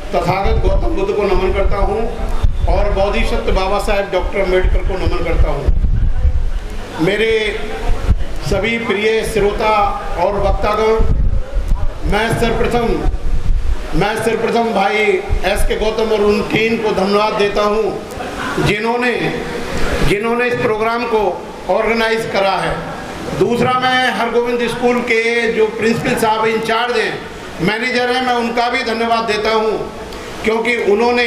तथागत गौतम बुद्ध को नमन करता हूँ और बोधिसत्व बाबा साहेब डॉक्टर अम्बेडकर को नमन करता हूँ। मेरे सभी प्रिय श्रोता और वक्तागण, मैं सर्वप्रथम भाई एस के गौतम और उन टीम को धन्यवाद देता हूँ जिन्होंने इस प्रोग्राम को ऑर्गेनाइज करा है। दूसरा, मैं हरगोविंद स्कूल के जो प्रिंसिपल साहब इंचार्ज हैं, मैनेजर हैं, मैं उनका भी धन्यवाद देता हूँ क्योंकि उन्होंने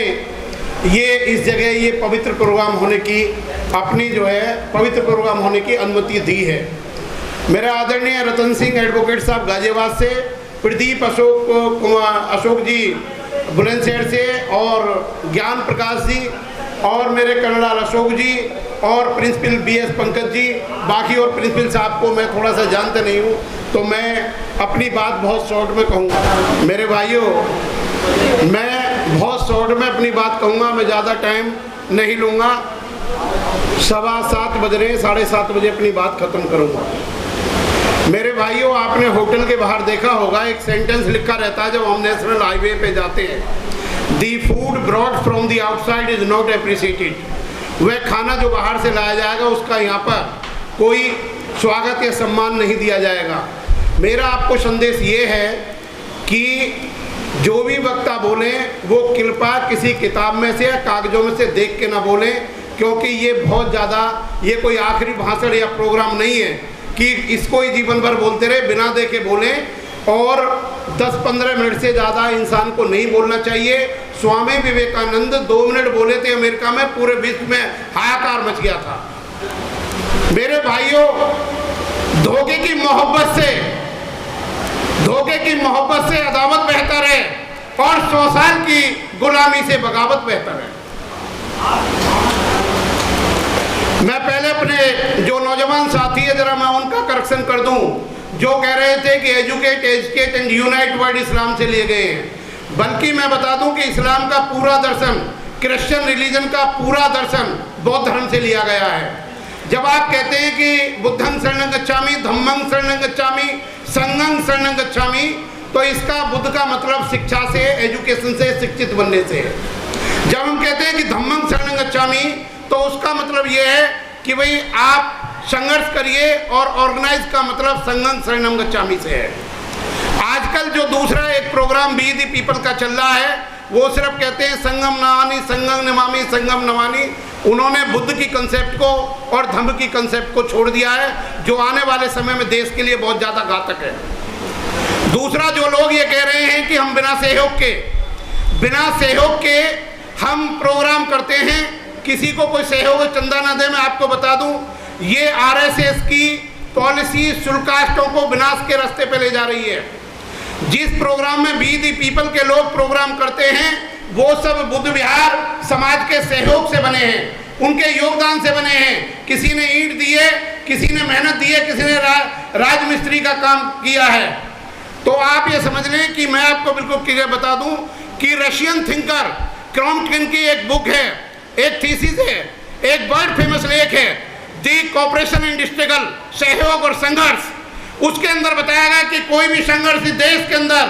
ये इस जगह ये पवित्र प्रोग्राम होने की पवित्र प्रोग्राम होने की अनुमति दी है। मेरे आदरणीय रतन सिंह एडवोकेट साहब गाजियाबाद से, प्रदीप अशोक जी बुलंदशहर से और ज्ञान प्रकाश जी और मेरे कर्नल अशोक जी और प्रिंसिपल BS पंकज जी, बाकी और प्रिंसिपल साहब को मैं थोड़ा सा जानता नहीं हूँ तो मैं अपनी बात बहुत शॉर्ट में कहूँगा। मेरे भाइयों, मैं बहुत शॉर्ट में अपनी बात कहूँगा, मैं ज़्यादा टाइम नहीं लूँगा। 7:15 बज रहे हैं, 7:30 बजे अपनी बात ख़त्म करूँगा। मेरे भाइयों, आपने होटल के बाहर देखा होगा एक सेंटेंस लिखा रहता है जब हम नेशनल हाईवे पे जाते हैं, दी food brought from the outside is not appreciated. वह खाना जो बाहर से लाया जाएगा उसका यहाँ पर कोई स्वागत या सम्मान नहीं दिया जाएगा। मेरा आपको संदेश ये है कि जो भी वक्ता बोलें वो कृपया किसी किताब में से या कागजों में से देख के ना बोलें, क्योंकि ये बहुत ज़्यादा, ये कोई आखिरी भाषण या प्रोग्राम नहीं है कि इसको ही जीवन भर बोलते रहे, बिना देखे बोलें। और 10-15 मिनट से ज़्यादा इंसान को नहीं बोलना चाहिए। स्वामी विवेकानंद 2 मिनट बोले थे अमेरिका में, पूरे विश्व में हाहाकार मच गया था। मेरे भाइयों, धोखे की मोहब्बत से अदावत बेहतर है और 100 साल की गुलामी से बगावत बेहतर है। मैं पहले अपने जो नौजवान साथी है जरा मैं उनका करेक्शन कर दूं, जो कह रहे थे कि एजुकेट एंड यूनाइट वर्ड इस्लाम से लिए गए हैं, बल्कि मैं बता दूं कि इस्लाम का पूरा दर्शन, क्रिश्चियन रिलीजन का पूरा दर्शन बौद्ध धर्म से लिया गया है। जब आप कहते हैं कि बुद्धं शरणं गच्छामि, धम्मं शरणं गच्छामि, संघं शरणं गच्छामि, तो इसका बुद्ध का मतलब शिक्षा से, एजुकेशन से, शिक्षित बनने से है। जब हम कहते हैं कि धम्मं शरणं गच्छामि तो उसका मतलब ये है कि भाई आप संघर्ष करिए, और ऑर्गेनाइज का मतलब संघं शरणं गच्छामि से है। आजकल जो दूसरा एक प्रोग्राम बी दी पीपल का चल रहा है, वो सिर्फ कहते हैं संगम नमामि, संगम नमामि, संगम नमामि। उन्होंने बुद्ध की कंसेप्ट को और धम्म की कंसेप्ट को छोड़ दिया है, जो आने वाले समय में देश के लिए बहुत ज़्यादा घातक है। दूसरा, जो लोग ये कह रहे हैं कि हम बिना सहयोग के हम प्रोग्राम करते हैं, किसी को कोई सहयोग चंदा ना दे, मैं आपको बता दूं ये RSS की पॉलिसी शुल्काष्टों को विनाश के रास्ते पे ले जा रही है। जिस प्रोग्राम में बी दी पीपल के लोग प्रोग्राम करते हैं वो सब बुद्ध विहार समाज के सहयोग से बने हैं, उनके योगदान से बने हैं। किसी ने ईंट दी है, किसी ने मेहनत दी है, किसी ने राजमिस्त्री का काम किया है। तो आप ये समझ लें कि मैं आपको बिल्कुल क्लियर बता दूं कि रशियन थिंकर क्रॉम्पटन की एक बुक है, एक थीसिस है, एक वर्ल्ड फेमस लेख है, दी कॉपरेशन एंड स्ट्रगल, सहयोग और संघर्ष। उसके अंदर बताया गया कि कोई भी संघर्ष इस देश के अंदर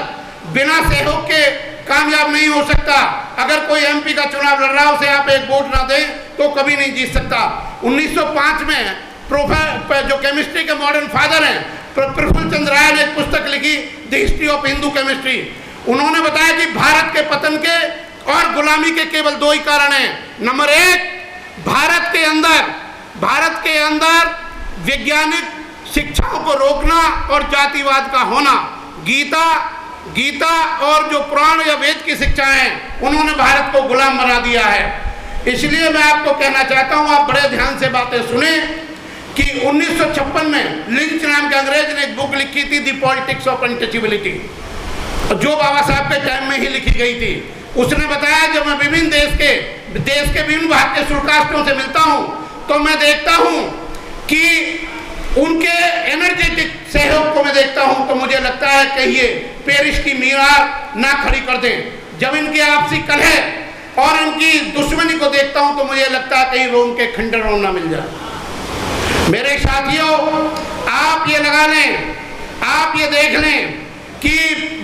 बिना सहयोग के कामयाब नहीं हो सकता। अगर कोई MP का चुनाव लड़ रहा है, उसे आप एक वोट ना दें तो कभी नहीं जीत सकता। 1905 में प्रोफेसर जो केमिस्ट्री के मॉडर्न फादर हैं प्रफुल्ल चंद्र राय ने एक पुस्तक लिखी, the history of Hindu chemistry. उन्होंने बताया कि भारत के पतन के और गुलामी के केवल 2 ही कारण हैं। नंबर 1, भारत के अंदर वैज्ञानिक शिक्षाओं को रोकना और जातिवाद का होना। गीता और जो पुराण या वेद की शिक्षाएं हैं उन्होंने भारत को गुलाम बना दिया है। इसलिए मैं आपको कहना चाहता हूं, आप बड़े ध्यान से बातें सुने कि 1956 में लिंच नाम के अंग्रेज ने एक बुक लिखी थी, द पॉलिटिक्स ऑफ अनटचेबिलिटी, जो बाबा साहब के टाइम में ही लिखी गई थी। उसने बताया जब मैं विभिन्न देश के विभिन्न भाग के शुल्काष्टों से मिलता हूं तो मैं देखता हूं कि उनके एनर्जेटिक सहयोग को मैं देखता हूं तो मुझे लगता है कि ये पेरिस की मीनार ना खड़ी कर दें। जब इनके आपसी कलह और इनकी दुश्मनी को देखता हूं तो मुझे लगता है कहीं रोम के खंडर ना मिल जाए। मेरे साथियों, आप ये लगा लें, आप ये देख लें कि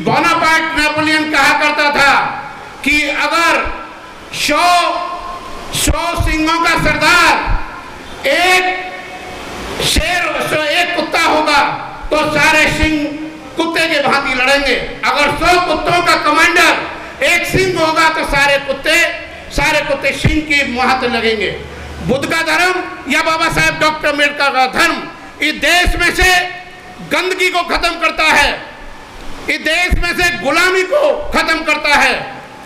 बोनापार्ट नेपोलियन कहा करता था कि अगर 100 सिंहों का सरदार एक कुत्ता होगा तो सारे सिंह कुत्ते के भांति लड़ेंगे। अगर 100 कुत्तों का कमांडर एक सिंह होगा तो सारे कुत्ते सिंह के मुंह लगेंगे। बुद्ध का धर्म या बाबा साहेब डॉक्टर अम्बेडकर का धर्म इस देश में से गंदगी को खत्म करता है, इस देश में से गुलामी को खत्म करता है,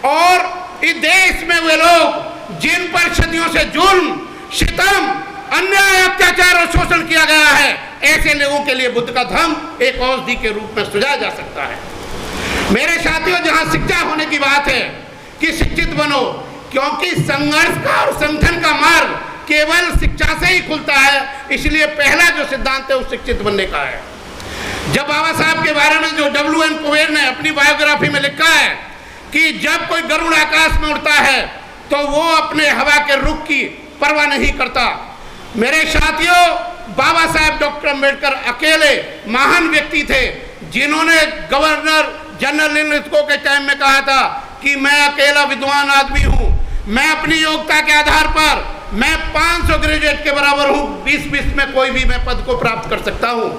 और इस देश में वे लोग जिन पर सदियों से जुल्म, सितम, अन्याय, अत्याचार और शोषण किया गया है, ऐसे लोगों के लिए बुद्ध का धर्म एक औषधि के रूप में सुझाया जा सकता है। मेरे साथियों, जहां शिक्षा होने की बात है कि शिक्षित बनो, क्योंकि संघर्ष का और संगठन का मार्ग केवल शिक्षा से ही खुलता है, इसलिए पहला जो सिद्धांत है वो शिक्षित बनने का है। जब बाबा साहब के बारे में जो W.N. कुवेर ने अपनी बायोग्राफी में लिखा है कि जब कोई गरुड़ आकाश में उड़ता है तो वो अपने हवा के रुख की परवाह नहीं करता। मेरे साथियों, बाबा साहेब डॉक्टर अम्बेडकर अकेले महान व्यक्ति थे जिन्होंने गवर्नर जनरल लिस्को के टाइम में कहा था कि मैं अकेला विद्वान आदमी हूं, मैं अपनी योग्यता के आधार पर मैं 500 ग्रेजुएट के बराबर हूं, 20-20 में कोई भी मैं पद को प्राप्त कर सकता हूं,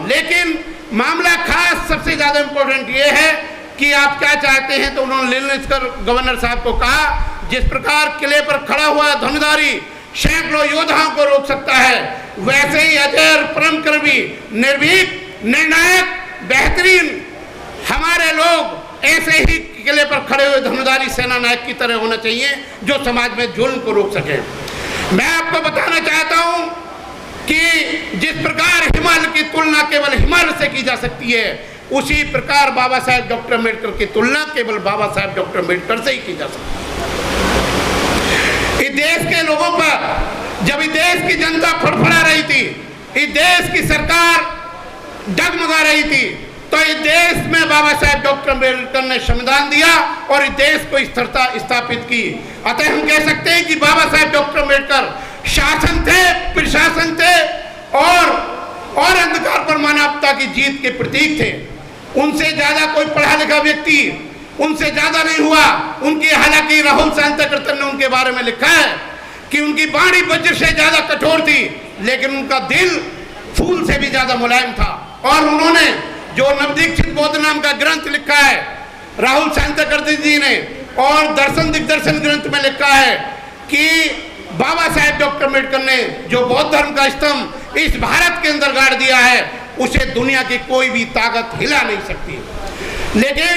लेकिन मामला खास सबसे ज्यादा इंपॉर्टेंट ये है कि आप क्या चाहते हैं। तो उन्होंने लिस्कर गवर्नर साहब को कहा, जिस प्रकार किले पर खड़ा हुआ धनुधारी सैकड़ों योद्धाओं को रोक सकता है, वैसे ही अजर, परमकर्मी, निर्भीक, निर्णायक, बेहतरीन हमारे लोग ऐसे ही किले पर खड़े हुए धनुधारी सेना नायक की तरह होना चाहिए जो समाज में जुल्म को रोक सके। मैं आपको बताना चाहता हूं कि जिस प्रकार हिमालय की तुलना केवल हिमालय से की जा सकती है, उसी प्रकार बाबा साहेब डॉक्टर अम्बेडकर की तुलना केवल बाबा साहेब डॉक्टर अम्बेडकर से ही की जा सकती है। इस देश के लोगों पर जब इस देश की जनता फड़फड़ा रही थी, इस देश की सरकार डगमगा रही थी, तो इस देश में बाबा साहेब डॉक्टर अम्बेडकर ने संविधान दिया और इस देश को स्थिरता स्थापित की। अतः हम कह सकते हैं कि बाबा साहेब डॉक्टर अम्बेडकर शासन थे, प्रशासन थे और अंधकार पर मानवता की जीत के प्रतीक थे। उनसे ज्यादा कोई पढ़ा लिखा व्यक्ति उनसे ज्यादा नहीं हुआ। उनकी, हालांकि राहुल शांतकृतन ने उनके बारे में लिखा है कि उनकी वाणी वज्र से ज्यादा कठोर थी, लेकिन उनका दिल फूल से भी ज्यादा मुलायम था। और उन्होंने जो नवदीक्षित बौद्ध नाम का ग्रंथ लिखा है राहुल शांतकृतन जी ने, और दर्शन दिग्दर्शन ग्रंथ में लिखा है कि बाबा साहेब डॉक्टर अम्बेडकर ने जो बौद्ध धर्म का स्तंभ इस भारत के अंदर गाड़ दिया है, उसे दुनिया की कोई भी ताकत हिला नहीं सकती। लेकिन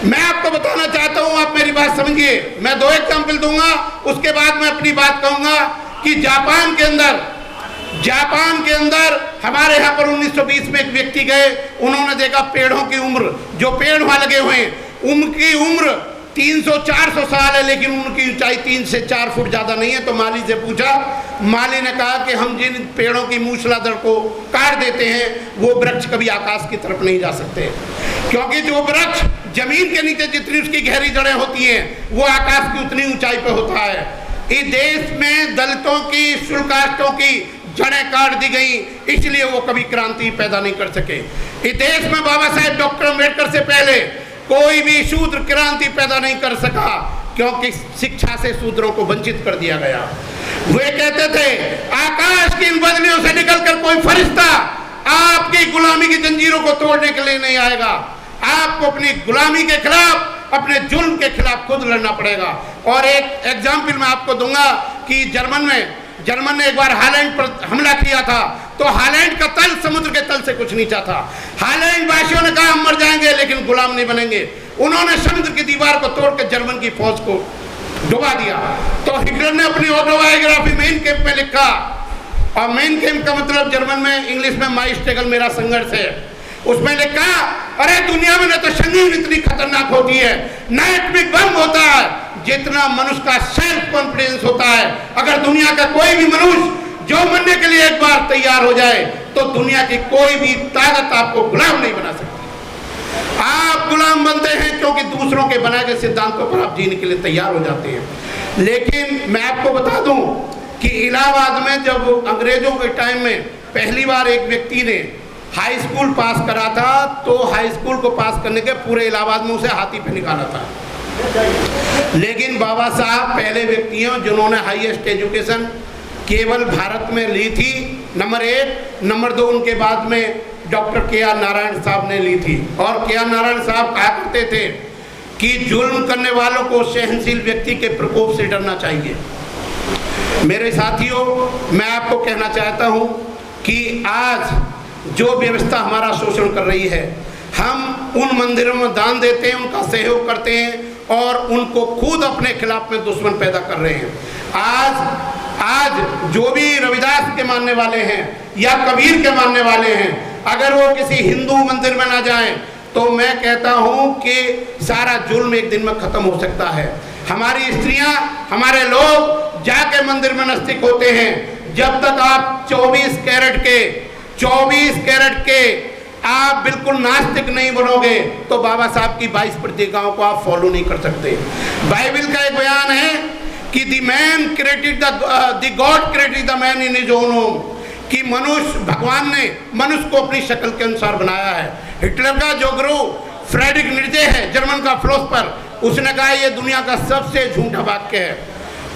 मैं आपको बताना चाहता हूं, आप मेरी बात समझिए। मैं 2 एग्जाम्पल दूंगा, उसके बाद मैं अपनी बात कहूंगा कि जापान के अंदर हमारे यहाँ पर 1920 में एक व्यक्ति गए, उन्होंने देखा पेड़ों की उम्र, जो पेड़ वहां लगे हुए हैं, उनकी उम्र 300-400 साल है, लेकिन उनकी ऊंचाई 3 से 4 फुट ज्यादा नहीं है। तो माली से पूछा, माली ने कहा कि हम जिन पेड़ों की मूसलाधार को काट देते हैं, वो वृक्ष कभी आकाश की तरफ नहीं जा सकते, क्योंकि जो वृक्ष जमीन के नीचे जितनी उसकी गहरी जड़ें होती हैं, वो आकाश की उतनी ऊंचाई पे होता है। इस देश में दलितों की, शुल्काष्टों की जड़ें काट दी गई, इसलिए वो कभी क्रांति पैदा नहीं कर सके। इस देश में बाबा साहेब डॉक्टर अम्बेडकर से पहले कोई भी शूद्र क्रांति पैदा नहीं कर सका, क्योंकि शिक्षा से शूद्रों को वंचित कर दिया गया। वे कहते थे, आकाश की इन बदलियों से निकलकर कोई फरिश्ता आपकी गुलामी की जंजीरों को तोड़ने के लिए नहीं आएगा। आपको अपनी गुलामी के खिलाफ, अपने जुल्म के खिलाफ खुद लड़ना पड़ेगा। और एक एग्जाम्पल मैं आपको दूंगा कि जर्मन ने एक बार हालैंड पर हमला किया था, तो हालैंड का तल समुद्र के तल से कुछ नीचा था। हालैंड वासियों ने कहा हम मर जाएंगे लेकिन गुलाम नहीं बनेंगे। उन्होंने समुद्र की दीवार को तोड़कर जर्मन की फौज को डुबा दिया। तो हिटलर ने अपनी ऑटोबायोग्राफी मेन कैंप में लिखा, और मेन कैंप का मतलब जर्मन में, इंग्लिश में माई स्ट्रगल, मेरा संघर्ष है। उसमें लिखा, अरे दुनिया में न तो संगीन इतनी खतरनाक होती है, न एटॉमिक बम होता है, जितना मनुष्य का सेल्फ कॉन्फिडेंस होता है। अगर दुनिया का कोई भी मनुष्य जो मरने के लिए एक बार तैयार हो जाए, तो दुनिया की कोई भी ताकत आपको गुलाम नहीं बना सकती। आप गुलाम बनते हैं क्योंकि दूसरों के बनाए गए सिद्धांतों पर आप जीने के लिए तैयार हो जाते हैं। लेकिन मैं आपको बता दूं कि इलाहाबाद में जब अंग्रेजों के टाइम में पहली बार एक व्यक्ति ने हाई स्कूल पास करा था तो हाई स्कूल को पास करने के पूरे इलाहाबाद में उसे हाथी पे निकाला था। लेकिन बाबा साहब पहले व्यक्ति हैं जिन्होंने हाईएस्ट एजुकेशन केवल भारत में ली थी, नंबर 1। नंबर 2 उनके बाद में डॉक्टर के.आर. नारायण साहब ने ली थी। और के.आर. नारायण साहब कहा करते थे कि जुल्म करने वालों को सहनशील व्यक्ति के प्रकोप से डरना चाहिए। मेरे साथियों, मैं आपको कहना चाहता हूं कि आज जो व्यवस्था हमारा शोषण कर रही है, हम उन मंदिरों में दान देते हैं, उनका सहयोग करते हैं और उनको खुद अपने खिलाफ में दुश्मन पैदा कर रहे हैं। आज जो भी रविदास के मानने वाले हैं या कबीर के मानने वाले हैं, अगर वो किसी हिंदू मंदिर में ना जाएं तो मैं कहता हूं कि सारा जुल्म एक दिन में खत्म हो सकता है। हमारी स्त्रियां, हमारे लोग जाके मंदिर में नस्तिक होते हैं। जब तक आप 24 कैरेट के आप बिल्कुल नास्तिक नहीं बनोगे तो बाबा साहब की 22 प्रतिज्ञाओं को आप फॉलो नहीं कर सकते। बाइबल का एक बयान है कि the God created the man in his own home, कि भगवान ने मनुष्य को अपनी शक्ल के अनुसार बनाया है। हिटलर का जो गुरु फ्रेडरिक नीत्शे है, जर्मन का फिलोसोफर, उसने कहा यह दुनिया का सबसे झूठा वाक्य है।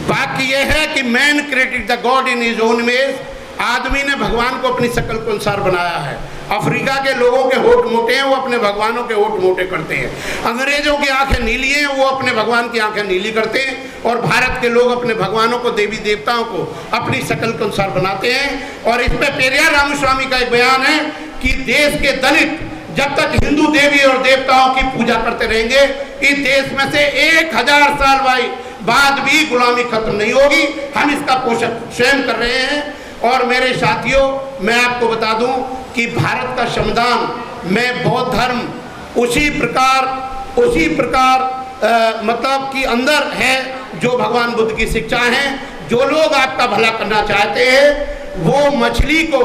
वाक्य यह है कि man created the God in his own image, आदमी ने भगवान को अपनी शक्ल के अनुसार बनाया है। अफ्रीका के लोगों के होठ मोटे हैं, वो अपने भगवानों के होठ मोटे करते हैं। अंग्रेजों की आंखें नीली हैं, वो अपने भगवान की आंखें नीली करते हैं। और भारत के लोग अपने भगवानों को, देवी देवताओं को अपनी शक्ल के अनुसार बनाते हैं। और इस पे पेरियार रामस्वामी का एक बयान है कि देश के दलित जब तक हिंदू देवी और देवताओं की पूजा करते रहेंगे, इस देश में से 1000 साल बाद भी गुलामी खत्म नहीं होगी। हम इसका पोषण स्वयं कर रहे हैं। और मेरे साथियों, मैं आपको बता दूं कि भारत का संविधान में बौद्ध धर्म उसी प्रकार मतलब कि अंदर है जो भगवान बुद्ध की शिक्षा है। जो लोग आपका भला करना चाहते हैं वो मछली को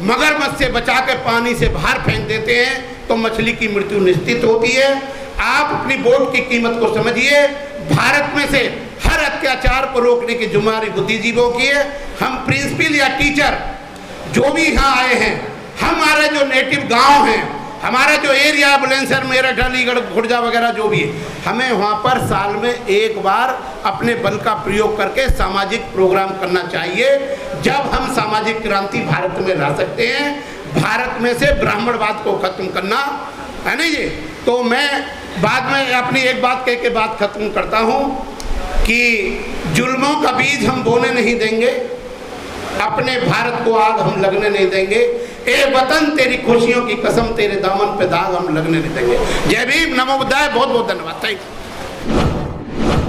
मगरमच्छ से बचा के पानी से बाहर फेंक देते हैं तो मछली की मृत्यु निश्चित होती है। आप अपनी वोट की कीमत को समझिए। भारत में से हर अत्याचार को रोकने की जिम्मेदारी बुद्धिजीवियों की है। हम प्रिंसिपल या टीचर जो भी यहाँ आए हैं, हमारे जो नेटिव गांव हैं, हमारा जो एरिया बुलंदशहर, मेरठ, अलीगढ़, खुर्जा वगैरह जो भी है, हमें वहाँ पर साल में एक बार अपने बल का प्रयोग करके सामाजिक प्रोग्राम करना चाहिए। जब हम सामाजिक क्रांति भारत में ला सकते हैं, भारत में से ब्राह्मणवाद को खत्म करना है ना जी। तो मैं बाद में अपनी एक बात कह के बात खत्म करता हूँ कि जुल्मों का बीज हम बोने नहीं देंगे, अपने भारत को आग हम लगने नहीं देंगे। ए वतन तेरी खुशियों की कसम, तेरे दामन पे दाग हम लगने नहीं देंगे। जय भीम, नमो बुद्धाय। बहुत बहुत धन्यवाद। Thank you.